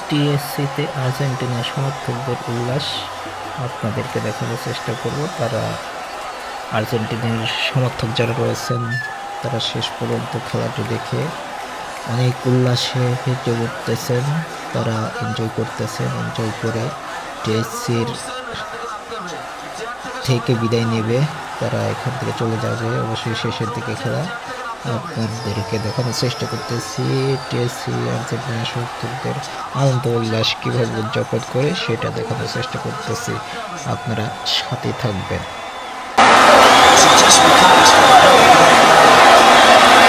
টিএসসিতে Argentina সমর্থকদের উল্লাস আপনাদেরকে দেখানোর চেষ্টা করব। তারা আর্জেন্টিনার সমর্থক যারা রয়েছেন তারা শেষ পর্যন্ত খেলাটি দেখে অনেক উল্লাসে হেঁটে উঠতেছেন, তারা এনজয় করতেছেন। এনজয় করে টিএসসির থেকে বিদায় নেবে, তারা এখান থেকে চলে যাবে অবশ্যই শেষের দিকে। খেলা আপনাদেরকে দেখানোর চেষ্টা করতেছি টিএসসি আর্জেন্টিনা সমর্থকদের আনন্দ উল্লাস কীভাবে উদযাপন করে সেটা দেখানোর চেষ্টা করতেছি, আপনারা সাথে থাকবেন।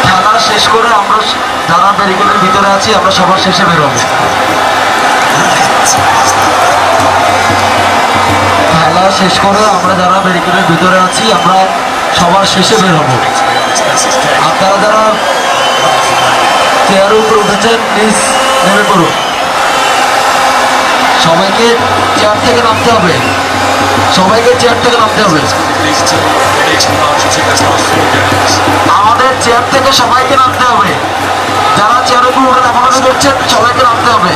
খেলা শেষ করে আমরা যারা ব্যারিকেডের ভিতরে আছি আমরা সবার শেষে বেরোবো। খেলা শেষ করে আমরা যারা ব্যারিকেডের ভিতরে আছি আমরা সবার শেষে বেরোবো। আপনারা যারা চেয়ারের উপরে উঠেছেন প্লিজ নেমে পড়ুন। সবাইকে চেয়ার থেকে নামতে হবে, সবাইকে চেয়ার থেকে নামতে হবে। আমাদের চেয়ার থেকে সবাইকে নামতে হবে। যারা চেয়ারের উপর উঠে লাফালাফি করছেন সবাইকে নামতে হবে।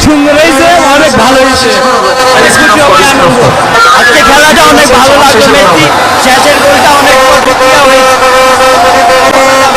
সুন্দর হয়েছে, অনেক ভালো হয়েছে। আজকে খেলাটা অনেক ভালো লাগলো। মেসি শেষের গোলটা অনেক প্রতিক্রিয়া হয়েছে।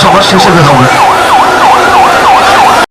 সবার শেষে বের হবে।